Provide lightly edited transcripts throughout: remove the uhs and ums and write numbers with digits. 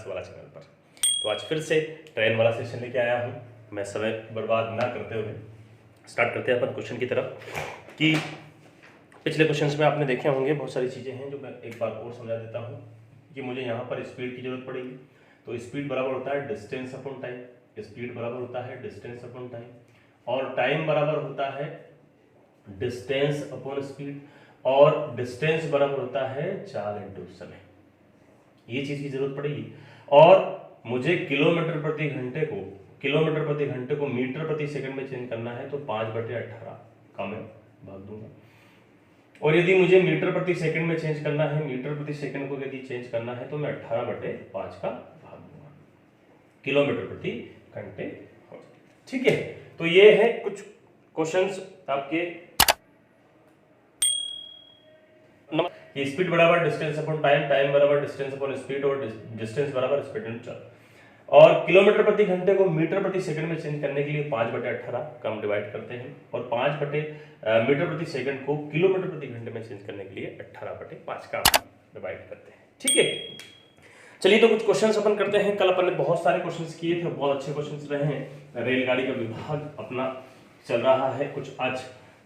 इतिहास वाला चैनल पर। तो आज फिर से ट्रेन वाला सेशन लेके आया हूँ। मैं समय बर्बाद ना करते हुए स्टार्ट करते हैं अपन क्वेश्चन की तरफ। कि पिछले क्वेश्चंस में आपने देखे होंगे बहुत सारी चीज़ें हैं जो मैं एक बार और समझा देता हूँ कि मुझे यहाँ पर स्पीड की जरूरत पड़ेगी। तो स्पीड बराबर होता है डिस्टेंस अपॉन टाइम, स्पीड बराबर होता है डिस्टेंस अपॉन टाइम, और टाइम बराबर होता है डिस्टेंस अपॉन स्पीड, और डिस्टेंस बराबर होता है चाल इंटू समय। ये चीज की जरूरत पड़ेगी। और मुझे किलोमीटर प्रति घंटे को मीटर प्रति सेकंड में चेंज करना है तो 5/18 का मैं भाग दूंगा। और यदि मुझे मीटर प्रति सेकंड में चेंज करना है, मीटर प्रति सेकंड को यदि चेंज करना है तो मैं 18/5 का भाग दूंगा। किलोमीटर प्रति घंटे। ठीक है, तो ये है कुछ क्वेश्चंस आपके। स्पीड बराबर डिस्टेंस अपॉन टाइम, टाइम बराबर डिस्टेंस अपॉन स्पीड, और डिस्टेंस बराबर स्पीड इंटू चाल। और किलोमीटर प्रति घंटे को मीटर प्रति सेकंड में चेंज करने के लिए 5/18 का हम डिवाइड करते हैं, और मीटर प्रति सेकंड को किलोमीटर प्रति घंटे में चेंज करने के लिए 18/5 का डिवाइड करते हैं। ठीक है, चलिए तो कुछ क्वेश्चंस अपन करते हैं। कल अपन ने बहुत सारे क्वेश्चंस किए थे, बहुत अच्छे क्वेश्चंस रहे हैं। रेलगाड़ी का विभाग अपना चल रहा है। कुछ आज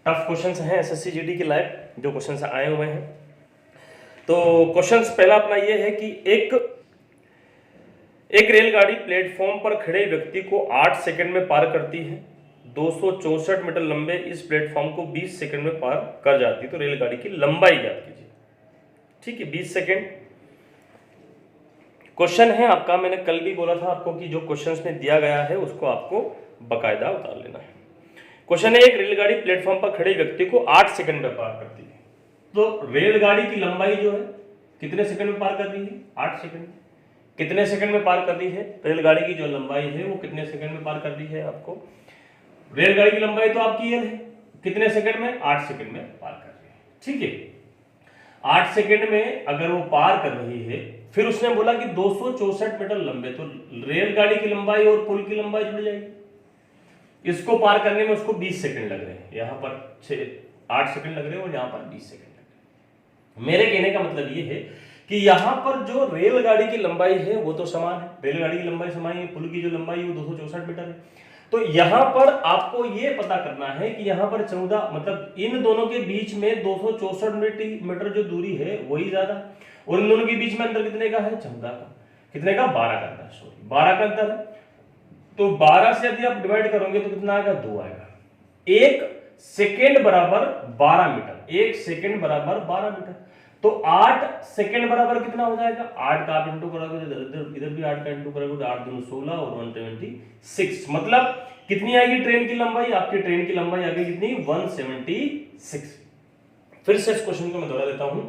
टफ क्वेश्चंस हैं एसएससी जीडी के लायक जो क्वेश्चंस आए हुए हैं। तो क्वेश्चंस पहला अपना ये है कि एक रेलगाड़ी प्लेटफॉर्म पर खड़े व्यक्ति को 8 सेकंड में पार करती है। 264 मीटर लंबे इस प्लेटफॉर्म को 20 सेकंड में पार कर जाती है। तो रेलगाड़ी की लंबाई ज्ञात कीजिए। ठीक है, 20 सेकंड क्वेश्चन है आपका। मैंने कल भी बोला था आपको कि जो क्वेश्चंस में दिया गया है उसको आपको बकायदा उतार लेना है। क्वेश्चन है, एक रेलगाड़ी प्लेटफॉर्म पर खड़े व्यक्ति को 8 सेकंड में पार करती है। तो रेलगाड़ी की लंबाई जो है कितने सेकंड में पार कर रही है? 8 सेकंड। कितने सेकंड में पार कर रही है? रेलगाड़ी की जो लंबाई है वो कितने सेकंड में पार कर रही है? आपको रेलगाड़ी की लंबाई तो आपकी ये है, कितने सेकंड में? 8 सेकंड में पार कर रही है। ठीक है, 8 सेकंड में अगर वो पार कर रही है, फिर उसने बोला कि 264 मीटर लंबे, तो रेलगाड़ी की लंबाई और पुल की लंबाई जुड़ जाएगी। इसको पार करने में उसको 20 सेकंड लग रहे हैं। यहां पर 8 सेकंड लग रहे हैं और यहां पर 20 सेकंड लग रहे हैं। मेरे कहने का मतलब ये है कि यहां पर जो रेलगाड़ी की लंबाई है वो तो समान है, रेलगाड़ी की लंबाई समान है, पुल की जो लंबाई है वो 264 मीटर है। तो यहां पर आपको ये पता करना है कि यहां पर 14 मतलब इन दोनों के बीच में 264 मीटर जो दूरी है वही ज्यादा, और इन दोनों के बीच में अंतर कितने का है? 14 का। कितने का? 12 का अंतर। सॉरी, 12 का अंतर है। तो 12 से यदि आप डिवाइड करोगे तो कितना आएगा? 2 आएगा। 1 सेकेंड बराबर 12 मीटर। 1 सेकेंड बराबर 12 मीटर। तो 8 सेकेंड बराबर कितना हो जाएगा? 8 का आप इंटू करोगे, इधर भी 8 का इंटू करोगे तो 8 दूनी 16 और 176। मतलब कितनी आएगी ट्रेन की लंबाई? आपकी ट्रेन की लंबाई आ गई कितनी? 176। फिर से इस क्वेश्चन को मैं दोहरा देता हूं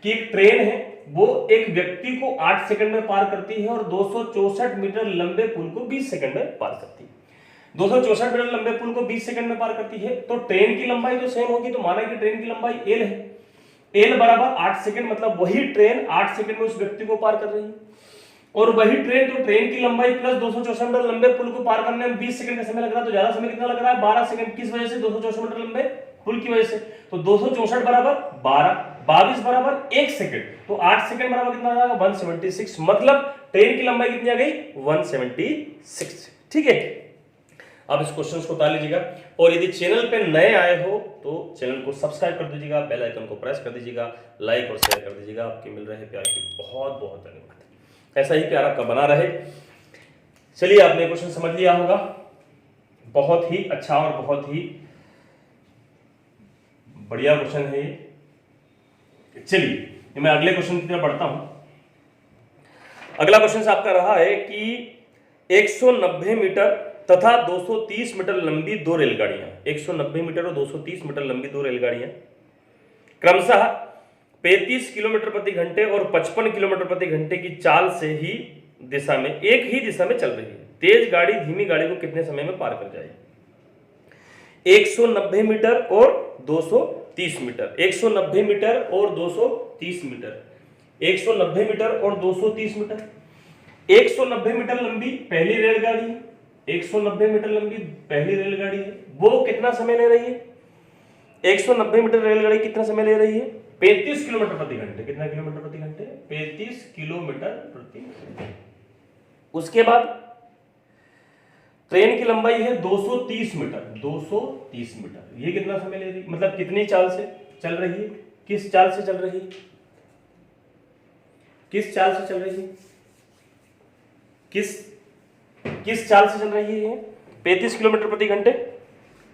कि एक ट्रेन है, वो एक व्यक्ति को 8 सेकंड में पार करती है और 264 मीटर लंबे पुल को 20 सेकंड में पार करती है। 264 मीटर लंबे पुल को 20 सेकंड में पार करती है, तो ट्रेन की लंबाई तो सेम होगी। तो माना कि ट्रेन की लंबाई L है, L बराबर 8 सेकंड, मतलब वही ट्रेन 8 सेकंड में उस व्यक्ति को पार कर रही है। और वही ट्रेन, तो ट्रेन की लंबाई प्लस 264 मीटर लंबे पुल को पार करने में 20 सेकंड का समय लग रहा है। तो ज्यादा समय कितना लग रहा है? 12 सेकंड। किस वजह से? 264 मीटर लंबे पुल की वजह से। तो 264 बराबर 12, 22 बराबर 1 सेकंड, तो 8 सेकंड बराबर कितना आ जाएगा? 176। मतलब ट्रेन की लंबाई कितनी आ गई? 176। ठीक है, आप इस क्वेश्चन को उतार लीजिएगा। और यदि चैनल पे नए आए हो तो चैनल को सब्सक्राइब कर दीजिएगा, बेल आइकन को प्रेस कर दीजिएगा, लाइक और शेयर कर दीजिएगा। आपके मिल रहे प्यार की बहुत बहुत धन्यवाद। ऐसा ही प्यार आपका बना रहे। चलिए, आपने क्वेश्चन समझ लिया होगा। बहुत ही अच्छा और बहुत ही बढ़िया क्वेश्चन है ये। चलिए मैं अगले क्वेश्चन की तरफ बढ़ता हूं। अगला क्वेश्चन आपका रहा है कि 190 मीटर तथा 230 मीटर लंबी दो रेलगाड़ियां, 190 मीटर और 230 मीटर लंबी दो रेलगाड़ियां क्रमशः 35 किलोमीटर प्रति घंटे और 55 किलोमीटर प्रति घंटे की चाल से ही दिशा में एक ही दिशा में चल रही है। तेज गाड़ी धीमी गाड़ी को कितने समय में पार कर जाएगी? 190 मीटर और 230 मीटर, 190 मीटर और 230 मीटर, 190 मीटर और 230 मीटर। 190 मीटर लंबी पहली रेलगाड़ी है, 190 मीटर लंबी पहली रेलगाड़ी है, वो कितना समय ले रही है? 190 मीटर रेलगाड़ी कितना समय ले रही है? 35 किलोमीटर प्रति घंटे। कितना किलोमीटर प्रति घंटे? 35 किलोमीटर प्रति घंटे। उसके बाद ट्रेन की लंबाई है 230 मीटर, 230 मीटर। ये कितना समय ले रही, मतलब कितनी चाल से चल रही है, किस चाल से चल रही है, किस चाल से चल रही है, किस चाल से चल रही है? 35 किलोमीटर प्रति घंटे।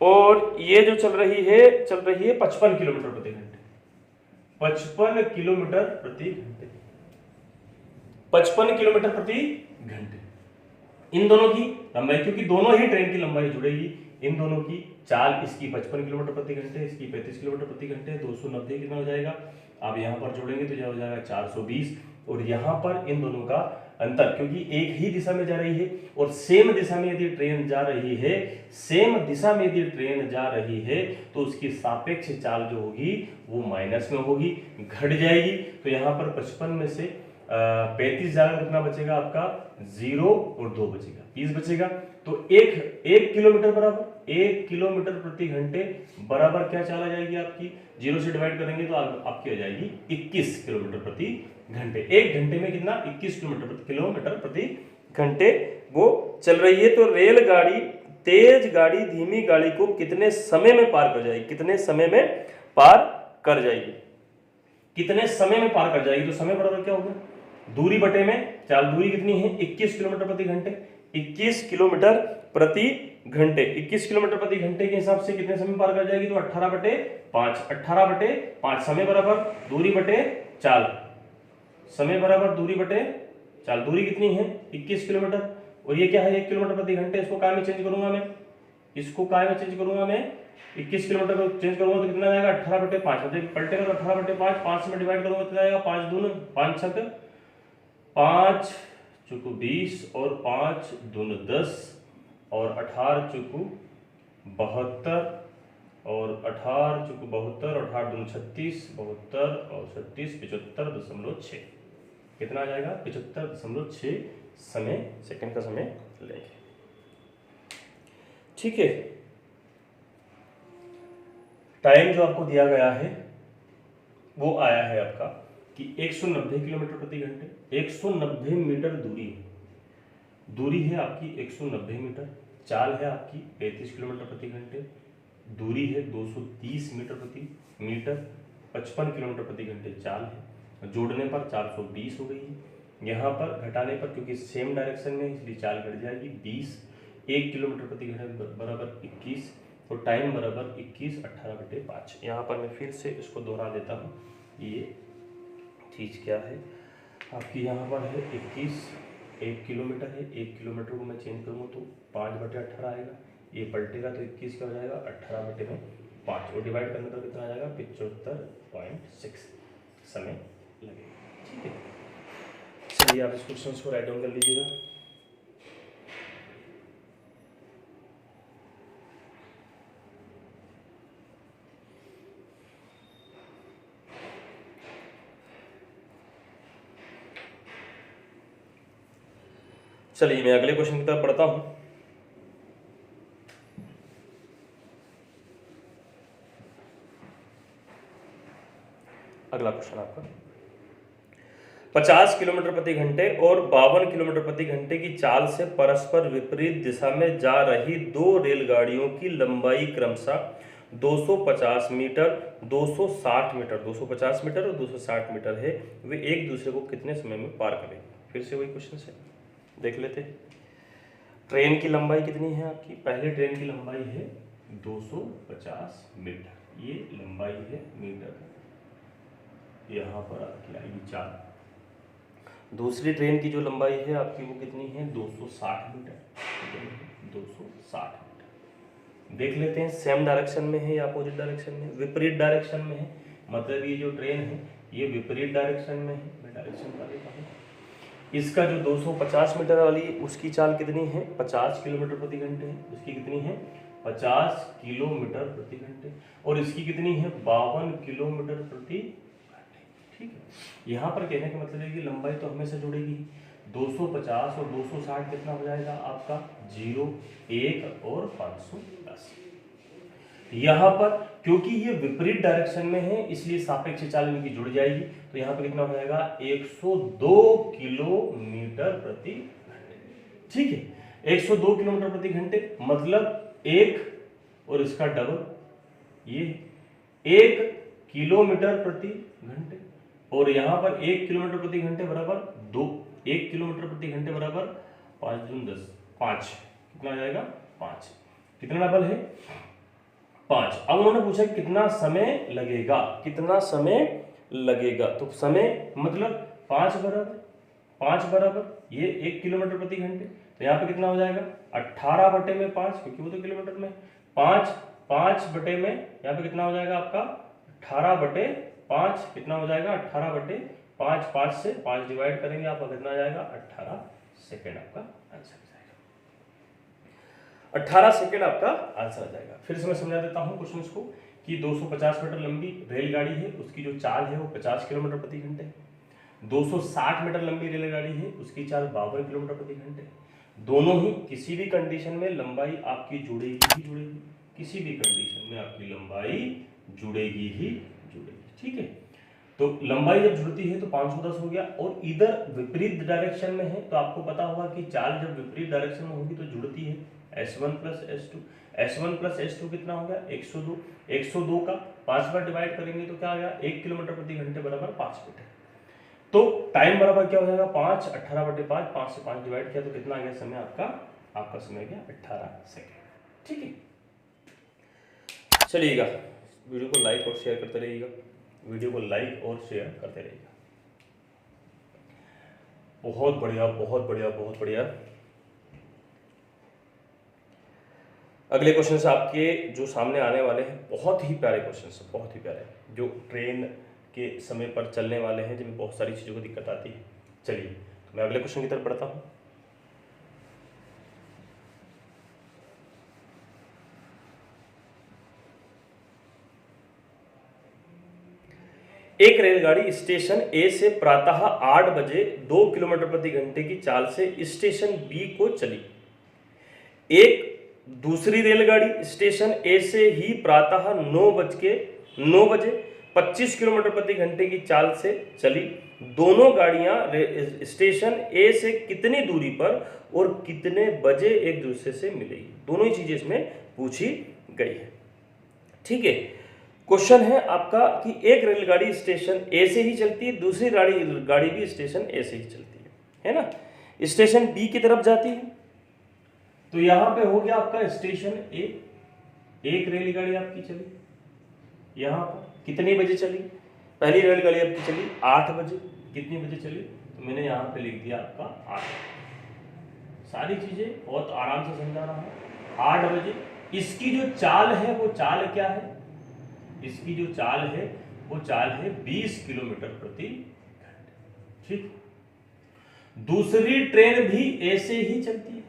और ये जो चल रही है 55 किलोमीटर प्रति घंटे, 55 किलोमीटर प्रति घंटे, 55 किलोमीटर प्रति घंटे। इन दोनों की लंबाई, क्योंकि दोनों ही ट्रेन की लंबाई जुड़ेगी, इन दोनों की चाल, इसकी 55 किलोमीटर प्रति घंटे, इसकी 35 किलोमीटर प्रति घंटे, 290 कितना हो जाएगा? आप यहाँ पर जोड़ेंगे तो यह हो जाएगा 420। और यहाँ पर इन दोनों का अंतर, क्योंकि एक ही दिशा में जा रही है और सेम दिशा में यदि ट्रेन जा रही है, सेम दिशा में यदि ट्रेन जा रही है तो उसकी सापेक्ष चाल जो होगी वो माइनस में होगी, घट जाएगी। तो यहाँ पर 55 में से 35 जाएगा, कितना बचेगा आपका? 0 और 2 बचेगा, 20 बचेगा। तो एक किलोमीटर बराबर 1 किलोमीटर प्रति घंटे बराबर क्या चाल आ जाएगी आपकी? 0 से डिवाइड करेंगे तो आपकी आ जाएगी 21 किलोमीटर प्रति घंटे। एक घंटे में कितना? 21 किलोमीटर प्रति घंटे वो चल रही है। तो रेलगाड़ी तेज गाड़ी धीमी गाड़ी को कितने समय में पार कर जाएगी? कितने समय में पार कर जाएगी? कितने समय में पार कर जाएगी? तो समय बराबर क्या होगा? दूरी बटे में चाल। दूरी कितनी है? 21 किलोमीटर प्रति घंटे। 21 किलोमीटर प्रति घंटे, 21 किलोमीटर प्रति घंटे के हिसाब से कितने समय पार कर जाएगी? तो 18 बटे 5, 18 बटे 5। समय बराबर दूरी बटे चाल, समय बराबर दूरी बटे चाल। दूरी कितनी है? 21 किलोमीटर। और ये क्या है? 1 किलोमीटर प्रति घंटे। इसको काय में चेंज करूंगा मैं? इसको काय में चेंज करूंगा मैं? 21 किलोमीटर को चेंज करूंगा तो कितना जाएगा? 18 बटे 5। पलटेगा तो 18 बटे 5, 5 में डिवाइड करूंगा तो जाएगा 5 दूनी 5 छक 5 चुकू 20 और 5 दूनी 10 और 18 चुकू 72 और 18 चुकू 72 और 18 दूनी 36, 72 और 36 75.6। कितना आ जाएगा? 75.6 समय सेकंड का समय लेंगे। ठीक है, टाइम जो आपको दिया गया है वो आया है आपका कि 190 किलोमीटर प्रति घंटे। 190 मीटर दूरी है आपकी 190 मीटर। चाल है आपकी 35 किलोमीटर प्रति घंटे। दूरी है 230 मीटर प्रति मीटर। 55 किलोमीटर प्रति घंटे चाल है। जोड़ने पर 420 हो गई है। यहाँ पर घटाने पर, क्योंकि सेम डायरेक्शन में इसलिए चाल घट जाएगी 20। 1 किलोमीटर प्रति घंटे बराबर 21। तो टाइम बराबर 21 18 बटे 5। यहाँ पर मैं फिर से इसको दोहरा देता हूँ। ये चीज़ क्या है आपकी? यहाँ पर है 21, 1 किलोमीटर है। 1 किलोमीटर को मैं चेंज करूँगा तो 5 बटे 18 आएगा। ये पलटेगा तो 21 क्या हो जाएगा? 18 बटे में 5 और डिवाइड करने पर कितना आ जाएगा? 75.6 समय लगेगा। ठीक है, चलिए आप इस क्वेश्चन को राइट डाउन कर लीजिएगा। चलिए मैं अगले क्वेश्चन की तरफ बढ़ता हूं। अगला क्वेश्चन आपका 50 किलोमीटर प्रति घंटे और 52 किलोमीटर प्रति घंटे की चाल से परस्पर विपरीत दिशा में जा रही दो रेलगाड़ियों की लंबाई क्रमशः 250 मीटर, 260 मीटर, 250 मीटर और 260 मीटर है। वे एक दूसरे को कितने समय में पार करेंगे? फिर से वही क्वेश्चन है, देख लेते हैं। ट्रेन की लंबाई कितनी है आपकी? पहले ट्रेन की लंबाई है 250 मीटर, ये लंबाई है मीटर, यहाँ पर आपकी आएगी चाल। दूसरी ट्रेन की जो लंबाई है आपकी वो कितनी है? 260 मीटर, 260 मीटर। देख लेते हैं सेम डायरेक्शन में है या अपोजिट डायरेक्शन में? विपरीत डायरेक्शन में है, मतलब ये जो ट्रेन है ये विपरीत डायरेक्शन में है। मैं डायरेक्शन बता देता हूँ। इसका जो 250 मीटर वाली उसकी चाल कितनी है? 50 किलोमीटर प्रति घंटे है। उसकी कितनी है? 50 किलोमीटर प्रति घंटे। और इसकी कितनी है? 52 किलोमीटर प्रति घंटे। ठीक है, यहाँ पर कहने का मतलब है कि लंबाई तो हमेशा जुड़ेगी। 250 और 260 कितना हो जाएगा आपका? 0, 1 और 510। यहाँ पर क्योंकि ये विपरीत डायरेक्शन में है इसलिए सापेक्ष चाल इनकी जुड़ जाएगी। तो यहाँ पे कितना हो जाएगा? 102 किलोमीटर प्रति घंटे। ठीक है। 102 किलोमीटर प्रति घंटे मतलब 1 और इसका डबल, ये 1 किलोमीटर प्रति घंटे, और यहां पर 1 किलोमीटर प्रति घंटे बराबर 2, 1 किलोमीटर प्रति घंटे बराबर 5 दूनी 10, 5 कितना आ जाएगा 5, कितना डबल है 5। अब उन्होंने पूछा कितना समय लगेगा, कितना समय लगेगा, तो समय मतलब 5 बराबर ये 1 किलोमीटर प्रति घंटे, तो यहाँ पे कितना हो जाएगा 18 बटे में 5, क्योंकि वो तो किलोमीटर में 5 बटे में यहाँ पे कितना हो जाएगा आपका 18 बटे 5, कितना हो जाएगा 18 बटे 5, 5 से 5 डिवाइड करेंगे आपका कितना आ जाएगा 18 सेकेंड आपका आंसर आ जाएगा, 18 सेकेंड आपका आंसर आ जाएगा। फिर से मैं समझा देता हूँ क्वेश्चन को कि 250 मीटर लंबी रेलगाड़ी है, उसकी जो चाल है वो 50 किलोमीटर प्रति घंटे है। 260 मीटर लंबी रेलगाड़ी है, उसकी चाल 52 किलोमीटर प्रति घंटे। दोनों ही किसी भी कंडीशन में लंबाई आपकी जुड़ेगी ही जुड़ेगी, किसी भी कंडीशन में आपकी लंबाई जुड़ेगी ही जुड़ेगी, ठीक है। तो लंबाई जब जुड़ती है तो 510 हो गया, और इधर विपरीत डायरेक्शन में है तो आपको पता होगा कि चाल जब विपरीत डायरेक्शन में होगी तो जुड़ती है S1 plus S2, S1 plus S2 कितना हो गया 102, 102 का 5 बार डिवाइड करेंगे तो क्या आ गया 1 किलोमीटर प्रति घंटे बराबर 5 मीटर। तो टाइम बराबर क्या हो जाएगा 5, 18 बटे 5, 5 से 5 डिवाइड किया तो कितना आ गया समय आपका समय गया 18 सेकेंड, ठीक है। चलिएगा, वीडियो को लाइक और शेयर करते रहिएगा, वीडियो को लाइक और शेयर करते रहिएगा। बहुत बढ़िया बहुत बढ़िया बहुत बढ़िया। अगले क्वेश्चन आपके जो सामने आने वाले हैं बहुत ही प्यारे क्वेश्चन हैं, बहुत ही प्यारे, जो ट्रेन के समय पर चलने वाले हैं, जिनमें बहुत सारी चीज़ों को दिक्कत आती है। चलिए तो मैं अगले क्वेश्चन की तरफ बढ़ता हूँ। एक रेलगाड़ी स्टेशन ए से प्रातः 8 बजे 2 किलोमीटर प्रति घंटे की चाल से स्टेशन बी को चली। एक दूसरी रेलगाड़ी स्टेशन ए से ही प्रातः 9 बजे 25 किलोमीटर प्रति घंटे की चाल से चली। दोनों गाड़ियां स्टेशन ए से कितनी दूरी पर और कितने बजे एक दूसरे से मिलेगी, दोनों ही चीजें इसमें पूछी गई है, ठीक है। क्वेश्चन है आपका कि एक रेलगाड़ी स्टेशन ए से ही चलती है, दूसरी गाड़ी भी स्टेशन ए से ही चलती है ना। स्टेशन बी की तरफ जाती है, तो यहां पे हो गया आपका स्टेशन ए, एक रेलगाड़ी आपकी चली, यहां पर कितने बजे चली, पहली रेलगाड़ी आपकी चली 8 बजे, कितनी बजे चली, तो मैंने यहां पे लिख दिया आपका 8। सारी चीजें बहुत आराम से समझा रहा हूं। 8 बजे इसकी जो चाल है वो चाल क्या है, इसकी जो चाल है वो चाल है 20 किलोमीटर प्रति घंटे, ठीक। दूसरी ट्रेन भी ए से ही चलती है,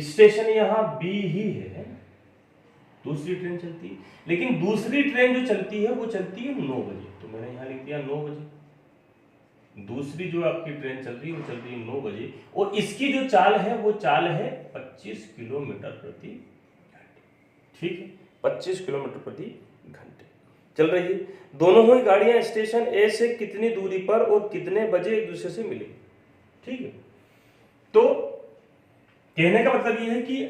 स्टेशन यहां बी ही है, दूसरी ट्रेन चलती है, लेकिन दूसरी ट्रेन जो चलती है वो चलती है 9 बजे, तो मैंने यहां लिख दिया 9 बजे। दूसरी जो आपकी ट्रेन चल रही है वो चल रही है 9 बजे, और इसकी जो चाल है वो चाल है 25 किलोमीटर प्रति घंटे, ठीक है, 25 किलोमीटर प्रति घंटे चल रही है। दोनों ही गाड़ियां स्टेशन ए से कितनी दूरी पर और कितने बजे एक दूसरे से मिलेगी, ठीक है। तो कहने का मतलब यह है कि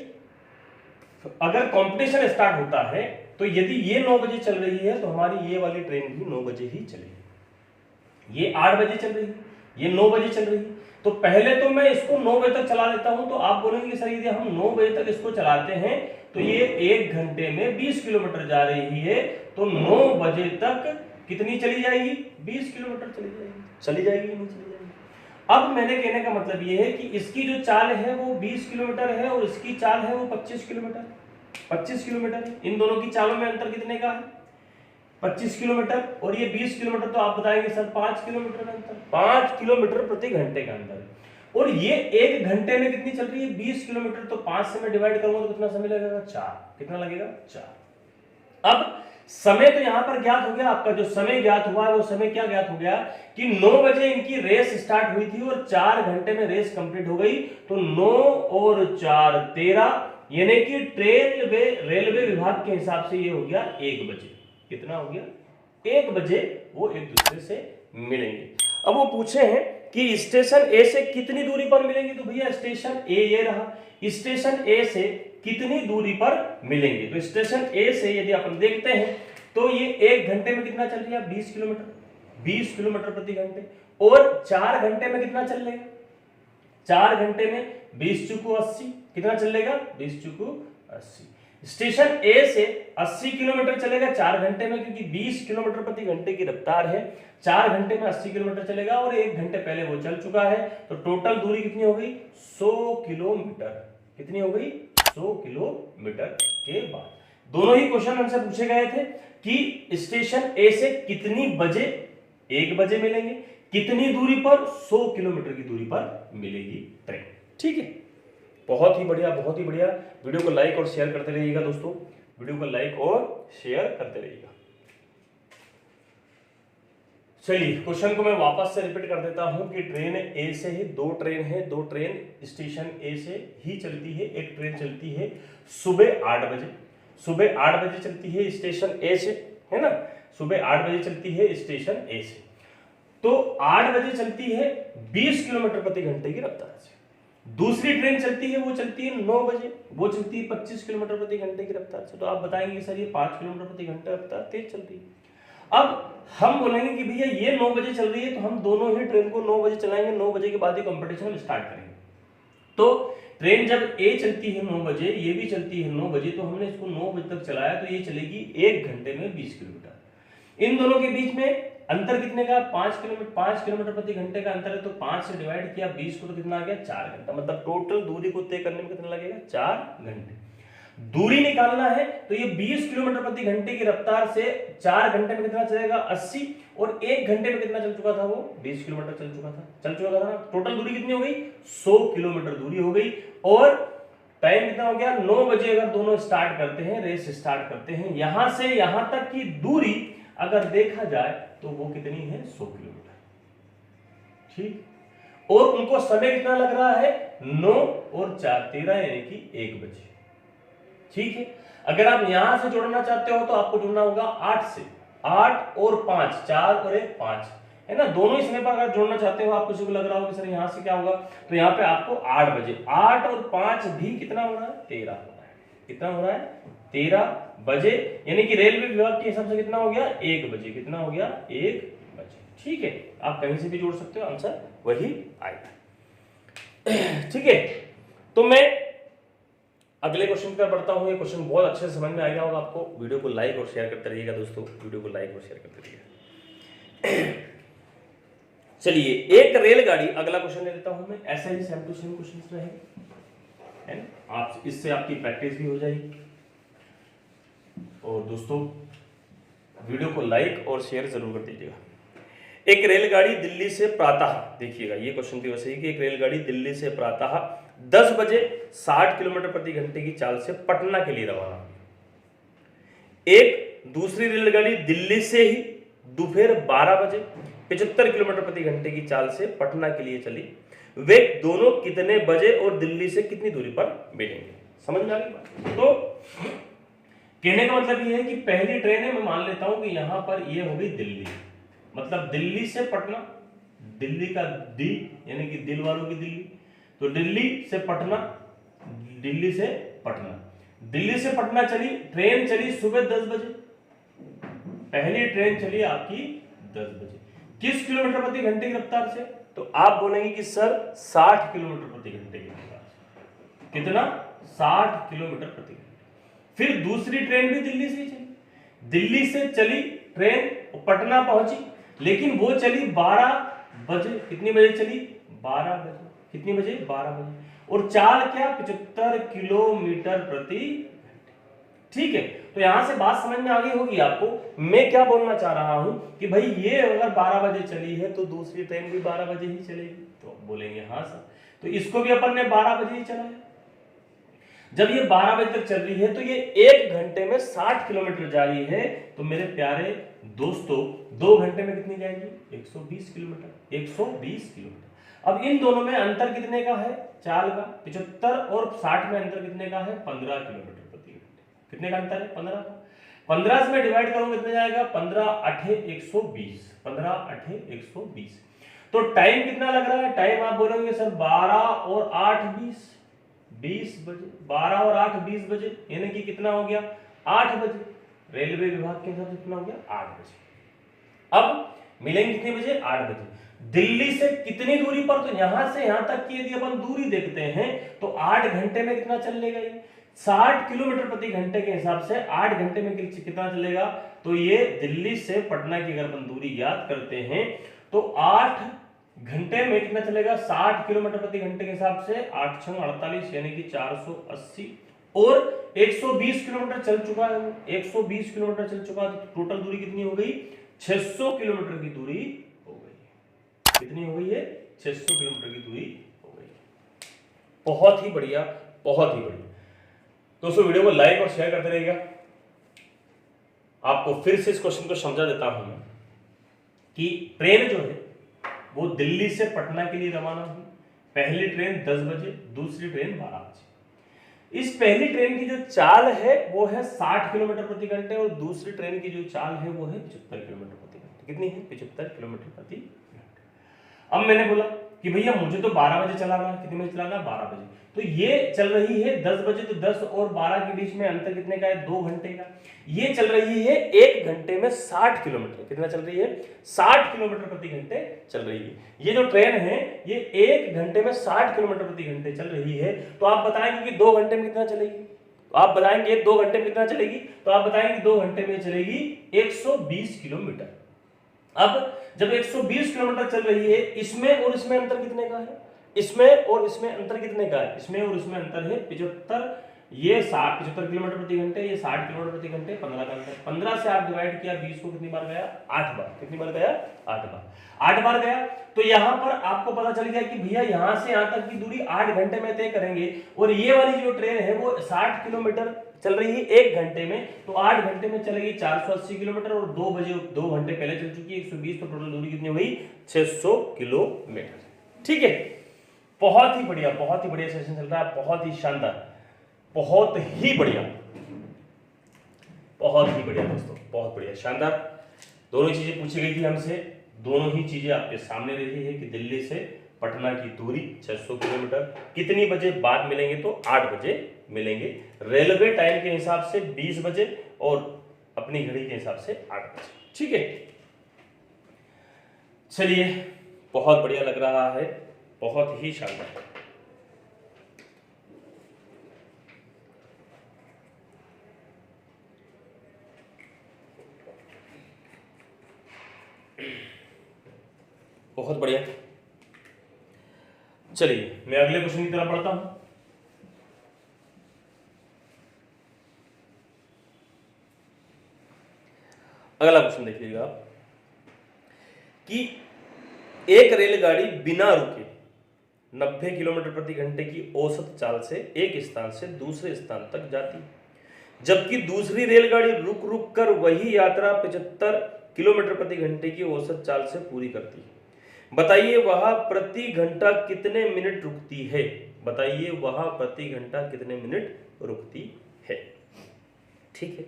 अगर कंपटीशन स्टार्ट होता है तो यदि ये 9 बजे चल रही है तो हमारी ये वाली ट्रेन भी 9 बजे ही चलेगी। ये 8 बजे चल रही है, ये 9 बजे चल रही है, तो पहले तो मैं इसको 9 बजे तक चला लेता हूं। तो आप बोलेंगे कि सर यदि हम 9 बजे तक इसको चलाते हैं तो ये 1 घंटे में 20 किलोमीटर जा रही है, तो 9 बजे तक कितनी चली जाएगी 20 किलोमीटर चली जाएगी नहीं चली जाएगी। अब मैंने कहने का मतलब ये है कि इसकी जो चाल है वो 20 किलोमीटर है और इसकी चाल है वो 25 किलोमीटर है। इन दोनों की चालों में अंतर कितने का है 25 किलोमीटर, और ये 20 किलोमीटर, तो आप बताएंगे सर 5 किलोमीटर का अंतर, 5 किलोमीटर प्रति घंटे का अंतर है। और ये 1 घंटे में कितनी चल रही है 20 किलोमीटर, तो 5 से मैं डिवाइड करूंगा तो कितना समय लगेगा 4, कितना लगेगा 4। अब समय तो यहां पर ज्ञात हो गया, आपका जो समय ज्ञात हुआ है वो समय क्या ज्ञात हो गया कि 9 बजे इनकी रेस स्टार्ट हुई थी और 4 घंटे में रेस कंप्लीट हो गई, तो 9 और 4 13, यानी कि रेलवे विभाग के हिसाब से ये हो गया 1 बजे। कितना हो गया 1 बजे वो एक दूसरे से मिलेंगे। अब वो पूछे हैं कि स्टेशन ए से कितनी दूरी पर मिलेंगे, तो भैया स्टेशन ए ये रहा, स्टेशन ए से कितनी दूरी पर मिलेंगे, तो स्टेशन ए से यदि अपन देखते हैं तो ये 1 घंटे में कितना चल रहा है, 20 किलोमीटर, 20 किलोमीटर प्रति घंटे, और 4 घंटे में कितना चल लेगा, 4 घंटे में 20 चुकू 80, कितना चलेगा, 20 चुकू 80। स्टेशन ए से 80 किलोमीटर चलेगा 4 घंटे में, क्योंकि 20 किलोमीटर प्रति घंटे की रफ्तार है, 4 घंटे में 80 किलोमीटर चलेगा और 1 घंटे पहले वो चल चुका है, तो टोटल दूरी कितनी हो गई, 100 किलोमीटर, कितनी हो गई, 100 किलोमीटर के बाद। दोनों ही क्वेश्चन हमसे पूछे गए थे कि स्टेशन ए से कितनी बजे, 1 बजे मिलेंगे, कितनी दूरी पर, 100 किलोमीटर की दूरी पर मिलेगी ट्रेन। ठीक है, बहुत ही बढ़िया, बहुत ही बढ़िया। वीडियो को लाइक और शेयर करते रहिएगा दोस्तों, वीडियो को लाइक और शेयर करते रहिएगा। चलिए क्वेश्चन को मैं वापस से रिपीट कर देता हूं कि ट्रेन ए से ही 2 ट्रेन है, 2 ट्रेन स्टेशन ए से ही चलती है। एक ट्रेन चलती है सुबह 8 बजे, सुबह 8 बजे चलती है स्टेशन ए से, है ना, सुबह 8 बजे चलती है स्टेशन ए से, तो 8 बजे चलती है 20 किलोमीटर प्रति घंटे की रफ्तार से। दूसरी ट्रेन चलती है, वो चलती है 9 बजे, वो चलती है 25 किलोमीटर प्रति घंटे की रफ्तार से। तो आप बताएंगे सर ये 5 किलोमीटर प्रति घंटे रफ्तार तेज चल रही है। अब हम बोलेंगे कि भैया ये 9 बजे चल रही है, तो हम दोनों ही ट्रेन को 9 बजे चलाएंगे, 9 बजे के बाद ही कंपटीशन स्टार्ट करेंगे। तो ट्रेन जब ए चलती है 9 बजे, ये भी चलती है 9 बजे, तो हमने इसको 9 बजे तक चलाया, तो ये चलेगी 1 घंटे में 20 किलोमीटर। इन दोनों के बीच में अंतर कितने का, 5 किलोमीटर प्रति घंटे का अंतर है, तो 5 से डिवाइड किया 20 को, तो कितना आ गया, 4 घंटा। मतलब टोटल दूरी को तय करने में कितना लगेगा, 4 घंटे। दूरी निकालना है तो ये 20 किलोमीटर प्रति घंटे की रफ्तार से 4 घंटे में कितना चलेगा, 80, और 1 घंटे में कितना चल चुका था, वो 20 किलोमीटर चल चुका था ना। टोटल दूरी कितनी हो गई, 100 किलोमीटर दूरी हो गई। और टाइम कितना हो गया, 9 बजे अगर दोनों स्टार्ट करते हैं, रेस स्टार्ट करते हैं, यहां से यहां तक की दूरी अगर देखा जाए तो वो कितनी है, 100 किलोमीटर। ठीक, और उनको समय कितना लग रहा है, 9 और 4 13, यानी कि 1 बजे। ठीक है, अगर आप यहां से जोड़ना चाहते हो तो आपको जुड़ना होगा 8 से, 8 और 5, 4 और 1 5, है ना। दोनों ही समय पर अगर जोड़ना चाहते हो, आप किसी को लग रहा होगा सर यहां से क्या होगा, तो यहां पे आपको 8 बजे, 8 और 5 भी कितना हो रहा है, 13 हो रहा है। कितना हो रहा है, 13 बजे, यानी कि रेलवे विभाग के हिसाब से कितना हो गया, 1 बजे। कितना हो गया, 1 बजे। ठीक है, आप कहीं से भी जोड़ सकते हो, आंसर वही आएगा। ठीक है, तो मैं अगले क्वेश्चन पर बढ़ता हूं। ये क्वेश्चन बहुत अच्छे से समझ में आ गया होगा आपको। वीडियो को लाइक और शेयर करते रहिएगा दोस्तों, वीडियो को लाइक और शेयर करते रहिएगा। चलिए एक रेलगाड़ी, अगला क्वेश्चन ले लेता हूं मैं, ऐसा ही सेम टू सेम क्वेश्चन रहेगा, है ना। आप इससे आपकी प्रैक्टिस भी हो जाएगी। और दोस्तों वीडियो को लाइक और शेयर जरूर कर दीजिएगा। एक रेलगाड़ी दिल्ली से प्रातः, देखिएगा ये क्वेश्चन भी वैसे ही कि एक रेलगाड़ी दिल्ली से प्रातः 10 बजे 60 किलोमीटर प्रति घंटे की चाल से पटना के लिए रवाना हुई। एक दूसरी रेलगाड़ी दिल्ली से ही दोपहर 12 बजे 75 किलोमीटर प्रति घंटे की चाल से पटना के लिए चली। वे दोनों कितने बजे और दिल्ली से कितनी दूरी पर मिलेंगे, समझ में आ गई। तो कहने का मतलब ये है कि पहली ट्रेन है, मैं मान लेता हूं कि यहां पर ये हो गई दिल्ली, मतलब दिल्ली से पटना, दिल्ली का दी यानी कि दिल वालों की दिल्ली, तो दिल्ली से पटना, दिल्ली से पटना, दिल्ली से पटना चली ट्रेन, चली सुबह 10 बजे। पहली ट्रेन चली आपकी 10 बजे, किस किलोमीटर प्रति घंटे की रफ्तार से, तो आप बोलेंगे कि सर 60 किलोमीटर प्रति घंटे की रफ्तार से। कितना, 60 किलोमीटर प्रति घंटे। फिर दूसरी ट्रेन भी दिल्ली से ही चली, दिल्ली से चली ट्रेन, पटना पहुंची, लेकिन वो चली 12 बजे। कितनी बजे चली, 12 बजे। कितनी बजे, 12 बजे। और चाल क्या, 75 किलोमीटर प्रति घंटे। ठीक है, तो यहां से बात समझ में आ गई होगी आपको। मैं क्या बोलना चाह रहा हूं कि भाई ये अगर 12 बजे चली है तो दूसरी ट्रेन भी 12 बजे ही चलेगी, तो बोलेंगे हाँ सर, तो इसको भी अपन ने 12 बजे ही चलाया। जब ये 12 बजे तक चल रही है तो ये 1 घंटे में 60 किलोमीटर जा रही है, तो मेरे प्यारे दोस्तों 2 घंटे में कितनी जाएगी, 120 किलोमीटर, 120 किलोमीटर। अब इन दोनों में अंतर कितने का है, चाल का, 75 और 60 में अंतर कितने का है, 15 किलोमीटर प्रति घंटे। कितने का अंतर है, 15 का। 15 से मैं डिवाइड करूंगा कितने जाएगा, 15 8 120, 15 8 120। तो टाइम कितना लग रहा है, टाइम आप बोलेंगे सर 12 और 8 20 बजे, 12 और 8 20 बजे, यानी कि कितना हो गया 8 बजे। रेलवे विभाग के हिसाब से कितना हो गया 8 बजे। अब मिलेंगे कितने बजे 8 बजे। दिल्ली से कितनी दूरी पर, तो यहां से यहां तक की यदि अपन दूरी देखते हैं तो 8 घंटे में कितना चलेगा ये 60 किलोमीटर प्रति घंटे के हिसाब से 8 घंटे में कितना चलेगा, तो ये दिल्ली से पटना की अगर अपन दूरी ज्ञात करते हैं तो 8 घंटे में कितना चलेगा 60 किलोमीटर प्रति घंटे के हिसाब से 8 × 48 यानी कि 480 और 120 किलोमीटर चल चुका है, 120 किलोमीटर चल चुका है, तो टोटल दूरी कितनी हो गई 600 किलोमीटर की दूरी हो गई। कितनी हो गई है 600 किलोमीटर की दूरी हो गई। बहुत ही बढ़िया, बहुत ही बढ़िया दोस्तों। वीडियो को लाइक और शेयर करते रहिएगा। आपको फिर से इस क्वेश्चन को समझा देता हूं मैं कि ट्रेन जो है वो दिल्ली से पटना के लिए रवाना हुई। पहली ट्रेन 10 बजे, दूसरी ट्रेन 12 बजे। इस पहली ट्रेन की जो चाल है वो है 60 किलोमीटर प्रति घंटे और दूसरी ट्रेन की जो चाल है वो है 75 किलोमीटर प्रति घंटे। कितनी है 75 किलोमीटर प्रति घंटे। अब मैंने बोला कि भैया मुझे तो 12 बजे चलाना है, कितने बजे चलाना है 12 बजे, तो ये चल रही है 10 बजे, तो 10 और 12 के बीच में अंतर कितने का है 2 घंटे का। ये चल रही है 1 घंटे में 60 किलोमीटर, कितना चल रही है 60 किलोमीटर प्रति घंटे चल रही है। ये जो ट्रेन है ये 1 घंटे में 60 किलोमीटर प्रति घंटे चल रही है, तो आप बताएंगे कि 2 घंटे में कितना चलेगी, तो आप बताएंगे 2 घंटे में कितना चलेगी, तो आप बताएंगे 2 घंटे में चलेगी 120 किलोमीटर। अब जब 120 किलोमीटर चल रही है, इसमें और इसमें अंतर कितने का है, इसमें और इसमें अंतर कितने का है, इसमें और इसमें अंतर है 75, ये 75 किलोमीटर प्रति घंटे, ये 60 किलोमीटर प्रति घंटे, 15 का अंतर। 15 से आप डिवाइड किया 20 को कितनी बार गया 8 बार, कितनी बार गया 8 बार, 8 बार गया। तो यहां पर आपको पता चल गया कि भैया यहां से यहां तक की दूरी 8 घंटे में तय करेंगे, और ये वाली जो ट्रेन है वो 60 किलोमीटर चल रही है 1 घंटे में, तो 8 घंटे में चलेगी 480 किलोमीटर और 2 बजे 2 घंटे पहले चल चुकी है 120, तो टोटल दूरी कितनी हुई 600 किलोमीटर। ठीक है, बहुत ही बढ़िया सेशन चल रहा है, बहुत ही शानदार, बहुत ही बढ़िया दोस्तों, बहुत बढ़िया शानदार। दोनों चीजें पूछी गई थी हमसे, दोनों ही चीजें आपके सामने रही है कि दिल्ली से पटना की दूरी 600 किलोमीटर, कितनी बजे बाद मिलेंगे, तो 8 बजे मिलेंगे। रेलवे टाइम के हिसाब से 20 बजे और अपनी घड़ी के हिसाब से 8 बजे। ठीक है, चलिए बहुत बढ़िया लग रहा है, बहुत ही शानदार। बहुत बढ़िया। चलिए मैं अगले क्वेश्चन की तरफ बढ़ता हूं। अगला क्वेश्चन देखिएगा आप कि एक रेलगाड़ी बिना रुके 90 किलोमीटर प्रति घंटे की औसत चाल से एक स्थान से दूसरे स्थान तक जाती, जबकि दूसरी रेलगाड़ी रुक रुक कर वही यात्रा 75 किलोमीटर प्रति घंटे की औसत चाल से पूरी करती है। बताइए वह प्रति घंटा कितने मिनट रुकती है, बताइए वह प्रति घंटा कितने मिनट रुकती है। ठीक है,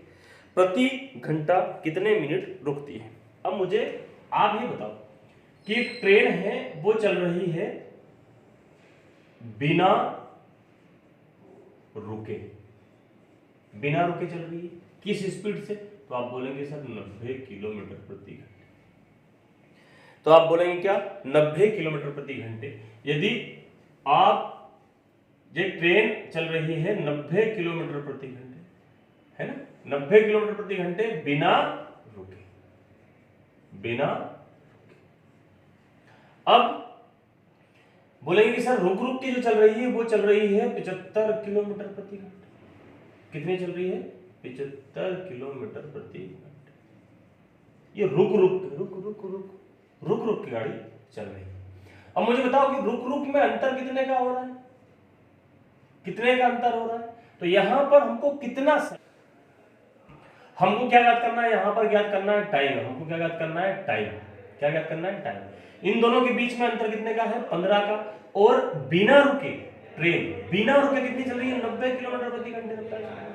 प्रति घंटा कितने मिनट रुकती है। अब मुझे आप ये बताओ कि ट्रेन है वो चल रही है बिना रुके, बिना रुके चल रही है, किस स्पीड से, तो आप बोलेंगे सर 90 किलोमीटर प्रति घंटे, तो आप बोलेंगे क्या 90 किलोमीटर प्रति घंटे। यदि आप ये ट्रेन चल रही है 90 किलोमीटर प्रति घंटे, है ना, 90 किलोमीटर प्रति घंटे बिना रुके, बिना रुके। अब बोलेंगे कि सर रुक रुक के जो चल रही है वो चल रही है 75 किलोमीटर प्रति घंटे। कितनी चल रही है 75 किलोमीटर प्रति घंटे। ये रुक रुक रुक रुक रुक रुक रुक की गाड़ी चल रही है। अब मुझे बताओ कि रुक रुक में अंतर कितने का हो रहा है, कितने का अंतर हो रहा है, तो यहां पर हमको कितना, हमको क्या ज्ञात करना है, यहां पर ज्ञात करना है टाइम, हमको क्या ज्ञात करना है टाइम, क्या ज्ञात करना है टाइम। इन दोनों के बीच में अंतर कितने का है 15 का, और बिना रुके ट्रेन बिना रुके कितनी चल रही है 90 किलोमीटर प्रति घंटे चलता है,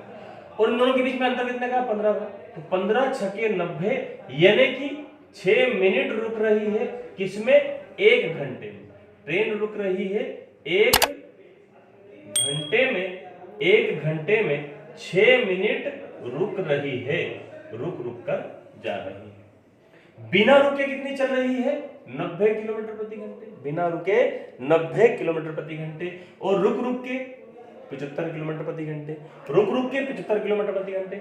और इन दोनों के बीच में अंतर कितने का 15 का, तो 15 × 90 यानी कि 6 मिनट रुक रही है, किसमें 1 घंटे में, ट्रेन रुक रही है 1 घंटे में, 1 घंटे में 6 मिनट रुक रही है, रुक रुक कर जा रही है। बिना रुके कितनी चल रही है? 90 किलोमीटर प्रति घंटे। बिना रुके 90 किलोमीटर प्रति घंटे, और रुक रुक के 75 किलोमीटर प्रति घंटे, रुक रुक के 75 किलोमीटर प्रति घंटे,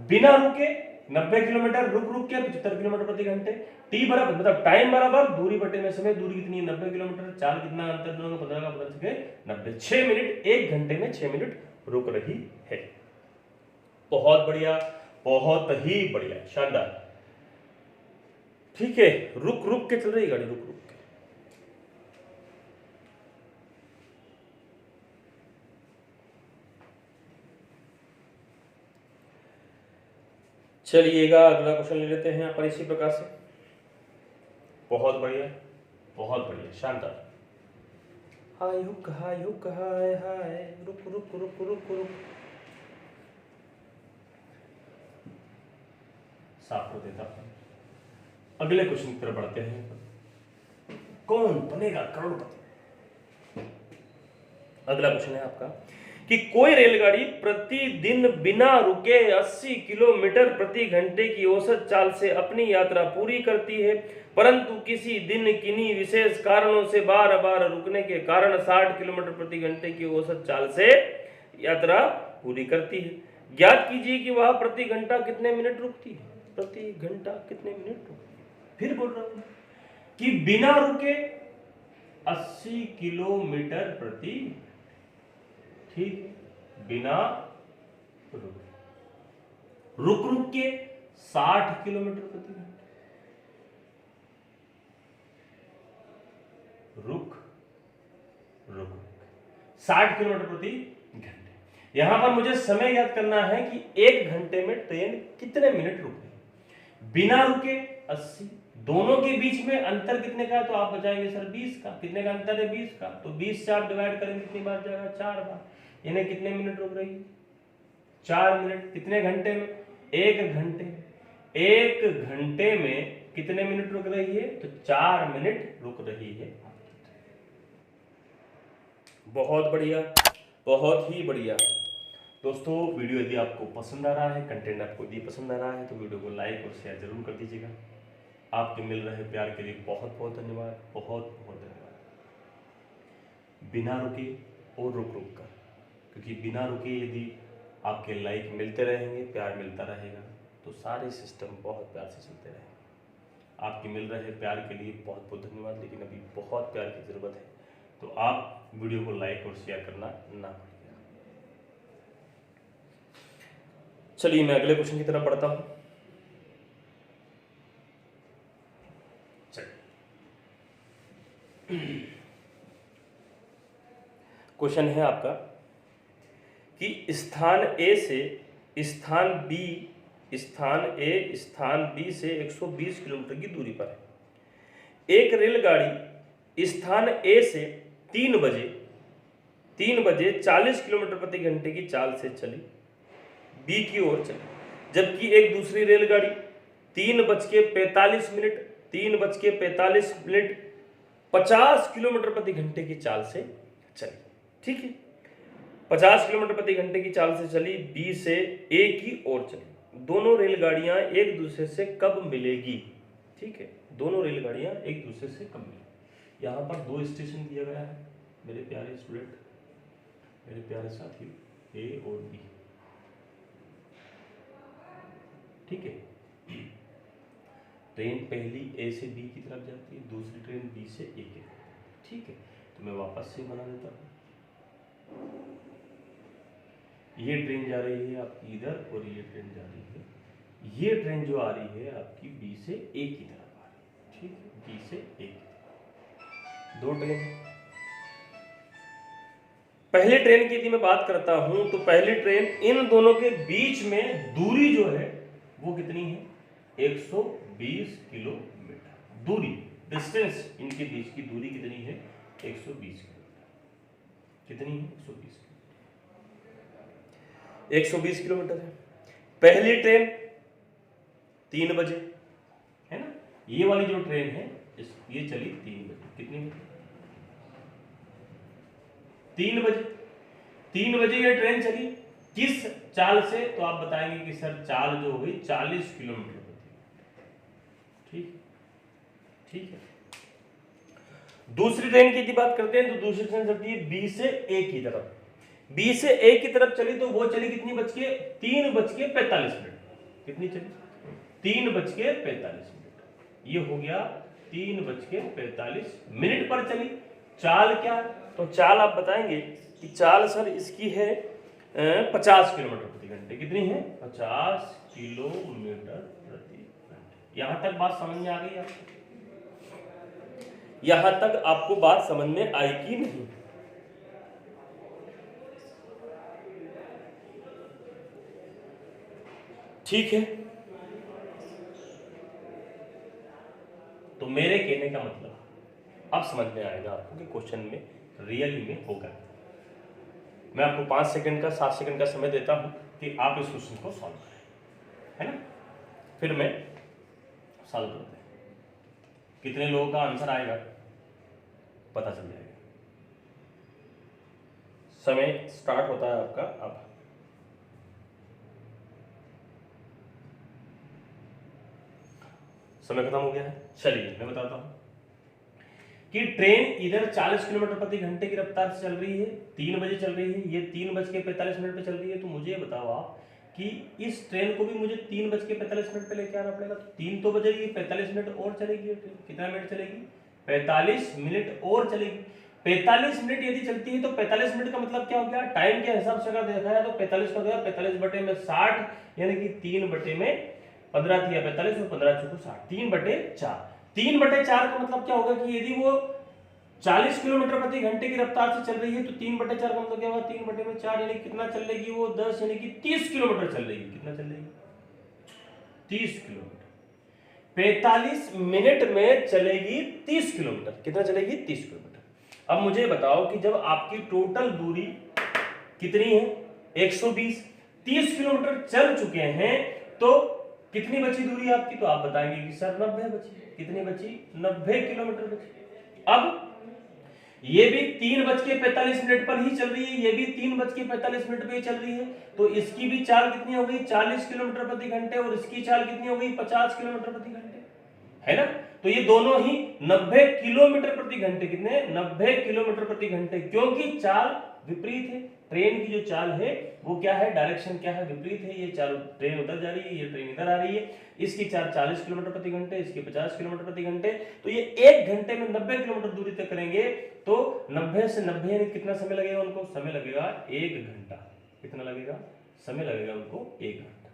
बिना रुके 90 किलोमीटर, रुक रुक के 75 किलोमीटर प्रति घंटे। टी बराबर मतलब टाइम बराबर दूरी बटे में समय, दूरी कितनी है 90 किलोमीटर, चाल कितना अंतर दोनों का 15 का पता चले 90, 6 मिनट, 1 घंटे में 6 मिनट रुक रही है। बहुत बढ़िया, बहुत ही बढ़िया, शानदार। ठीक है, रुक रुक के चल रही गाड़ी, रुक रुक के। चलिएगा अगला क्वेश्चन ले लेते हैं यहाँ पर इसी प्रकार से। बहुत बढ़िया, बहुत बढ़िया, शानदार। हाय हुक हाय हुक हाय हाय, रुक रुक रुक रुक रुक। साफ कर देता हूं। अगले क्वेश्चन की तरफ बढ़ते हैं। कौन बनेगा करोड़पति? अगला क्वेश्चन है आपका कि कोई रेलगाड़ी प्रतिदिन बिना रुके 80 किलोमीटर प्रति घंटे की औसत चाल से अपनी यात्रा पूरी करती है, परंतु किसी दिन किन्हीं विशेष कारणों से बार बार रुकने के कारण 60 किलोमीटर प्रति घंटे की औसत चाल से यात्रा पूरी करती है। ज्ञात कीजिए कि वह प्रति घंटा कितने मिनट रुकती है। प्रति घंटा कितने मिनट रुकती है? फिर बोल रहा हूं कि बिना रुके 80 किलोमीटर प्रति, ठीक, बिना रुके, रुक रुक के 60 किलोमीटर प्रति घंटे, रुक रुक 60 किलोमीटर प्रति घंटे। यहां पर मुझे समय याद करना है कि 1 घंटे में ट्रेन कितने मिनट रुकती है। बिना रुके 80, दोनों के बीच में अंतर कितने का है? तो आप बचाएंगे सर 20 का। कितने का अंतर है? 20 का। तो 20 से आप डिवाइड करेंगे कितनी बार जाएगा? 4 बार। इन्हें कितने मिनट रुक रही है? 4 मिनट। कितने घंटे में? 1 घंटे में। 1 घंटे में कितने मिनट रुक रही है? तो 4 मिनट रुक रही है। बहुत बढ़िया, बहुत ही बढ़िया। दोस्तों, वीडियो यदि आपको पसंद आ रहा है, कंटेंट आपको यदि पसंद आ रहा है, तो वीडियो को लाइक और शेयर जरूर कर दीजिएगा। आपके मिल रहे प्यार के लिए बहुत बहुत धन्यवाद, बहुत बहुत धन्यवाद। बिना रुके और रुक रुक कर, क्योंकि बिना रुके यदि आपके लाइक मिलते रहेंगे, प्यार मिलता रहेगा, तो सारे सिस्टम बहुत प्यार से चलते रहेंगे। आपके मिल रहे प्यार के लिए बहुत बहुत धन्यवाद, लेकिन अभी बहुत प्यार की ज़रूरत है, तो आप वीडियो को लाइक और शेयर करना ना भूलिएगा। चलिए मैं अगले क्वेश्चन की तरफ बढ़ता हूं। क्वेश्चन है आपका कि स्थान ए से स्थान बी, स्थान ए स्थान बी से 120 किलोमीटर की दूरी पर है। एक रेलगाड़ी स्थान ए से 3 बजे 40 किलोमीटर प्रति घंटे की चाल से चली, बी की ओर चली, जबकि एक दूसरी रेलगाड़ी 3:45 मिनट 50 किलोमीटर प्रति घंटे की चाल से चली। ठीक है, 50 किलोमीटर प्रति घंटे की चाल से चली, बी से ए की ओर चली। दोनों रेलगाड़ियां एक दूसरे से कब मिलेगी? ठीक है, दोनों रेलगाड़ियां एक दूसरे से कब मिलेगी? यहां पर 2 स्टेशन दिया गया है मेरे प्यारे स्टूडेंट, मेरे प्यारे साथियों, ए और बी। ठीक है, ट्रेन पहली ए से बी की तरफ जाती है, दूसरी ट्रेन बी से ए की तरफ। ठीक है, तो मैं वापस से बना देता हूँ। ये ट्रेन जा रही है आपकी इधर और ये ट्रेन जा रही है, ये ट्रेन जो आ रही है आपकी बी से ए की तरफ आ रही है। ठीक है, बी से ए की तरफ 2 ट्रेन। पहली ट्रेन की यदि मैं बात करता हूं तो पहली ट्रेन, इन दोनों के बीच में दूरी जो है वो कितनी है? 120 किलोमीटर दूरी, डिस्टेंस, इनके बीच की दूरी कितनी है? 120 किलोमीटर। कितनी है? 120 किलोमीटर है। पहली ट्रेन 3 बजे है ना, ये वाली जो ट्रेन है ये चली 3 बजे। कितनी बजे? 3 बजे। 3 बजे ये ट्रेन चली, किस चाल से? तो आप बताएंगे कि सर चाल जो हुई 40 किलोमीटर प्रति। ठीक ठीक है। दूसरी ट्रेन की यदि बात करते हैं तो दूसरी ट्रेन चलती है बी से ए की तरफ। बी से ए की तरफ चली तो वो चली कितनी बज के? 3:45। कितनी चली? 3:45। ये हो गया 3:45 पर चली। चाल क्या? तो चाल आप बताएंगे कि चाल सर इसकी है 50 किलोमीटर प्रति घंटे। कितनी है? 50 किलोमीटर प्रति घंटे। यहां तक बात समझ में आ गई आपको? यहां तक आपको बात समझ में आई कि नहीं? ठीक है। तो मेरे कहने का मतलब अब समझ में आएगा आपको कि क्वेश्चन में रियली में होगा। मैं आपको 5 सेकंड का 7 सेकंड का समय देता हूं कि आप इस क्वेश्चन को सॉल्व करें, है ना? फिर मैं सॉल्व करते हैं। कितने लोगों का आंसर आएगा पता चल जाएगा। समय स्टार्ट होता है आपका अब। समय खत्म हो गया है। चलिए मैं बताता हूं कि ट्रेन इधर 40 किलोमीटर प्रति घंटे की रफ्तार से चल रही है, 3 बजे चल रही है, ये 3:45 पे चल रही है। तो मुझे बताओ आप कि इस ट्रेन को भी मुझे 3:45 पे लेके आना पड़ेगा। तो 3 तो बजेगी, 45 मिनट और चलेगी ये ट्रेन। कितना मिनट चलेगी? 45 मिनट और चलेगी। 45 मिनट यदि चलती है तो 45 मिनट का मतलब क्या हो गया? टाइम के हिसाब से अगर देखा जाए तो 45 का गया 45/60, यानी कि 3/15 थी या 45 और 15 चौको 60, 3/4। 3/4 का मतलब क्या होगा कि यदि वो 40 किलोमीटर प्रति घंटे की रफ्तार से चल रही है तो 3/4 का मतलब क्या होगा? 3/4 यानी कितना चल लेगी वो? 10 यानी कि 30 किलोमीटर चल लेगी। कितना चल लेगी? 30 किलोमीटर। 45 मिनट में चलेगी 30 किलोमीटर। कितना चलेगी? 30 किलोमीटर। अब मुझे बताओ कि जब आपकी टोटल दूरी कितनी है? 120। 30 किलोमीटर चल चुके हैं तो कितनी बची दूरी आपकी? तो आप बताएंगे कि सर 90 बची। कितनी बची? 90 किलोमीटर बची। अब ये भी 3:45 पर ही चल रही है, ये भी 3:45 पे ही चल रही है। तो इसकी भी चाल कितनी हो गई? 40 किलोमीटर प्रति घंटे, और इसकी चाल कितनी हो गई? 50 किलोमीटर प्रति घंटे, है ना? तो ये दोनों ही 90 किलोमीटर प्रति घंटे। कितने? 90 किलोमीटर प्रति घंटे, क्योंकि चाल विपरीत है। ट्रेन की जो चाल है वो क्या है? डायरेक्शन क्या है? विपरीत है। ये चाल ट्रेन उधर जा रही है, ये ट्रेन इधर आ रही है। इसकी चाल 40 किलोमीटर प्रति घंटे, इसकी 50 किलोमीटर प्रति घंटे। तो ये 1 घंटे में 90 किलोमीटर दूरी तय करेंगे। तो 90 से 90 यानी कितना समय लगेगा उनको? समय लगेगा 1 घंटा। कितना लगेगा? समय लगेगा उनको 1 घंटा।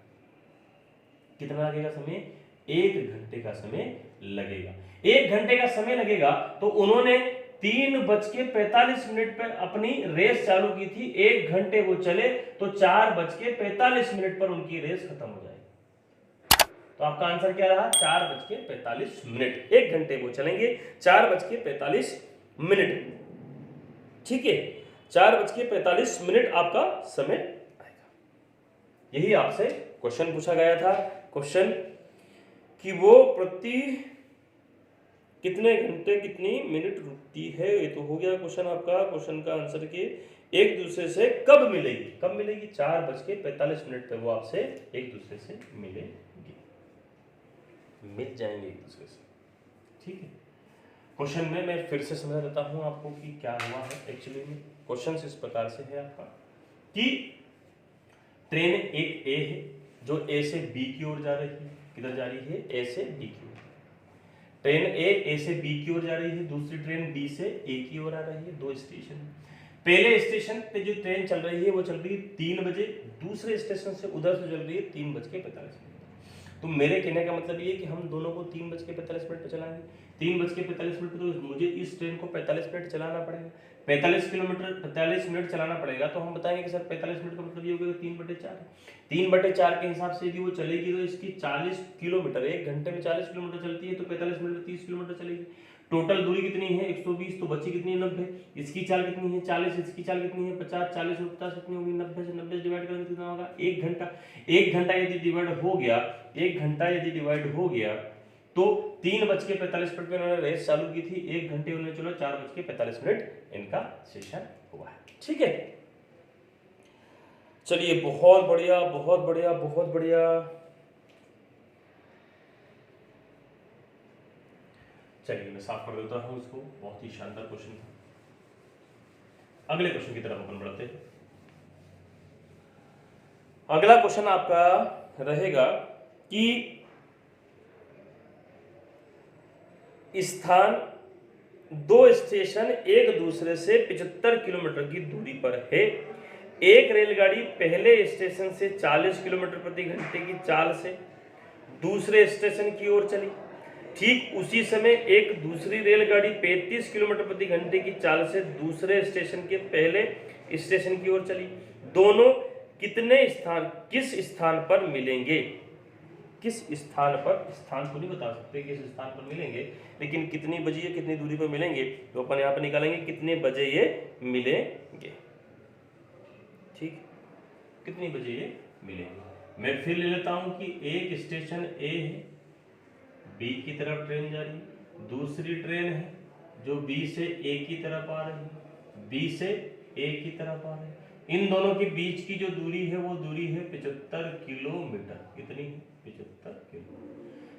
कितना लगेगा समय? 1 घंटे का समय लगेगा। 1 घंटे का समय लगेगा। तो उन्होंने 3:45 पर अपनी रेस चालू की थी। 1 घंटे वो चले तो 4:45 पर उनकी रेस खत्म हो जाएगी। तो आपका आंसर क्या रहा? 4:45। 1 घंटे वो चलेंगे, 4:45। ठीक है, 4:45 आपका समय आएगा। यही आपसे क्वेश्चन पूछा गया था। क्वेश्चन कि वो प्रति कितने घंटे कितनी मिनट रुकती है। ये तो हो गया क्वेश्चन आपका। क्वेश्चन का आंसर कि एक दूसरे से कब मिलेगी? कब मिलेगी? 4:45 पे वो आपसे एक दूसरे से मिलेगी, मिल जाएंगे एक दूसरे से। ठीक है। क्वेश्चन में मैं फिर से समझा देता हूं आपको कि क्या हुआ है एक्चुअली में। क्वेश्चन इस प्रकार से है आपका कि ट्रेन एक ए है जो ए से बी की ओर जा रही है। किधर जा रही है? ए से बी की ओर। ट्रेन ए से बी की ओर जा रही है, दूसरी ट्रेन बी से ए की ओर आ रही है। 2 स्टेशन। पहले स्टेशन पे जो ट्रेन चल रही है वो चल रही है 3 बजे, दूसरे स्टेशन से उधर से चल रही है 3:45। तो मेरे कहने का मतलब ये कि हम दोनों को 3:45 पे चलाएंगे। 3:45 पे तो मुझे इस ट्रेन को 45 मिनट चलाना पड़ेगा। 45 मिनट चलाना पड़ेगा। तो हम बताएंगे कि सर 45 मिनट का मतलब ये हो गया 3/4। 3/4 के हिसाब से यदि वो चलेगी तो इसकी 40 किलोमीटर, 1 घंटे में 40 किलोमीटर चलती है तो 45 मिनट में 30 किलोमीटर चलेगी। टोटल दूरी कितनी है? 120। तो बची कितनी है? 90। इसकी चाल कितनी है? 40। इसकी चाल कितनी है? 50। 40 और 50 कितनी होगी? 90 से 90 डिवाइड करेंगे कितना होगा? 1 घंटा। 1 घंटा यदि डिवाइड हो गया, 1 घंटा यदि डिवाइड हो गया तो 3:45 पे उन्होंने रेस चालू की थी, 1 घंटे उन्होंने चलो 4:45 इनका सेशन हुआ है। ठीक है, चलिए बहुत बढ़िया बहुत बढ़िया बहुत बढ़िया। चलिए मैं साफ कर देता हूं इसको, बहुत ही शानदार क्वेश्चन था। अगले क्वेश्चन की तरफ अपन बढ़ते हैं। अगला क्वेश्चन आपका रहेगा कि स्थान 2 स्टेशन एक दूसरे से 75 किलोमीटर की दूरी पर है। एक रेलगाड़ी पहले स्टेशन से 40 किलोमीटर प्रति घंटे की चाल से दूसरे स्टेशन की ओर चली। ठीक उसी समय एक दूसरी रेलगाड़ी 35 किलोमीटर प्रति घंटे की चाल से दूसरे स्टेशन के पहले स्टेशन की ओर चली। दोनों किस स्थान पर मिलेंगे? किस स्थान पर, स्थान को नहीं बता सकते किस स्थान पर मिलेंगे, लेकिन कितनी बजे ये कितनी दूरी पर मिलेंगे तो अपन यहाँ पर निकालेंगे कितने बजे ये मिलेंगे। ठीक, कितनी बजे ये मिलेंगे। मैं फिर ले लेता हूं कि एक स्टेशन ए है, बी की तरफ ट्रेन जा रही है, दूसरी ट्रेन है जो बी से ए की तरफ आ रही है, बी से ए की तरफ आ रही है। इन दोनों के बीच की जो दूरी है वो दूरी है 75 किलोमीटर। कितनी है?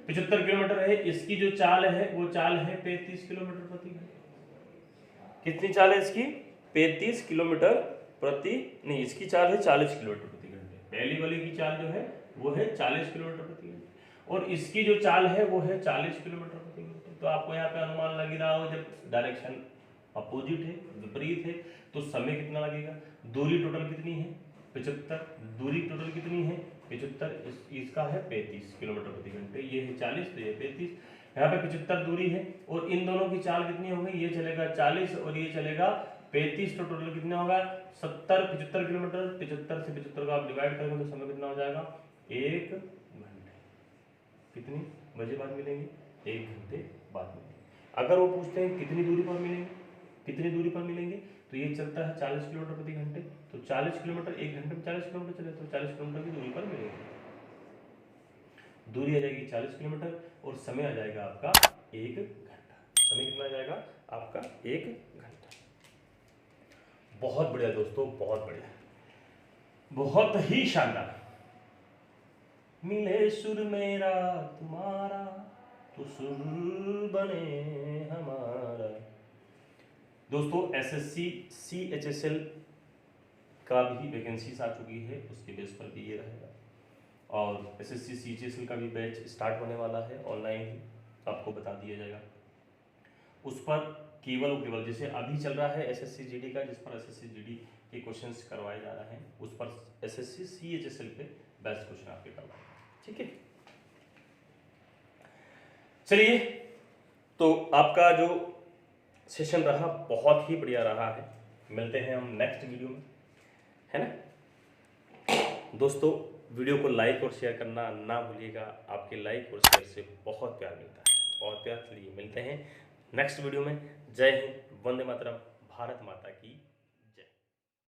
75 किलोमीटर है। इसकी जो चाल है वो चाल है 35 किलोमीटर प्रति घंटे। कितनी चाल है इसकी? 35 किलोमीटर प्रति, नहीं इसकी चाल है 40 किलोमीटर प्रति घंटे। पहली वाली की चाल जो है वो है 40 किलोमीटर प्रति घंटे और इसकी जो चाल है वो है 40 किलोमीटर प्रति घंटे। तो आपको यहाँ पे अनुमान लग रहा हो जब डायरेक्शन अपोजिट है, विपरीत है, तो समय कितना लगेगा। दूरी टोटल कितनी है? 75। दूरी टोटल कितनी है? 75। इसका है 35 किलोमीटर प्रति घंटे, ये है 40 तो ये 35। यहाँ पे 75 दूरी है और इन दोनों की चाल कितनी हो गई? ये चलेगा 40 और ये चलेगा 35, तो टोटल कितना होगा? 70। 75 किलोमीटर, 75 से 75 को आप डिवाइड करेंगे तो समय कितना हो जाएगा? 1 घंटे। कितनी बजे बाद मिलेंगे? 1 घंटे बाद मिलेंगे। अगर वो पूछते हैं कितनी दूरी पर मिलेंगे, कितनी दूरी पर मिलेंगे, तो ये चलता है 40 किलोमीटर प्रति घंटे, तो 40 किलोमीटर 1 घंटे में 40 किलोमीटर चले तो 40 किलोमीटर की दूरी पर मिलेंगे। दूरी आ जाएगी 40 किलोमीटर और समय आ जाएगा आपका 1 घंटा। समय कितना आ जाएगा आपका? 1 घंटा। बहुत बढ़िया दोस्तों, बहुत बढ़िया, बहुत ही शानदार। मिले सुर मेरा तुम्हारा तो सुर बने हमारा। दोस्तों एसएससी CHSL का भी वैकेंसीज आ चुकी है, उसके बेस पर भी ये रहेगा और एसएससी CHSL का भी बैच स्टार्ट होने वाला है, ऑनलाइन ही आपको बता दिया जाएगा। उस पर केवल जैसे अभी चल रहा है SSC GD का, जिस पर SSC GD के क्वेश्चंस करवाए जा रहे हैं, उस पर SSC CHSL पे बेस्ट क्वेश्चन आपके करवाए। ठीक है, चलिए तो आपका जो सेशन रहा बहुत ही बढ़िया रहा है। मिलते हैं हम नेक्स्ट वीडियो में, है ना दोस्तों। वीडियो को लाइक और शेयर करना ना भूलिएगा, आपके लाइक और शेयर से बहुत प्यार मिलता है, बहुत प्यार। चलिए मिलते हैं नेक्स्ट वीडियो में। जय हिंद, वंदे मातरम, भारत माता की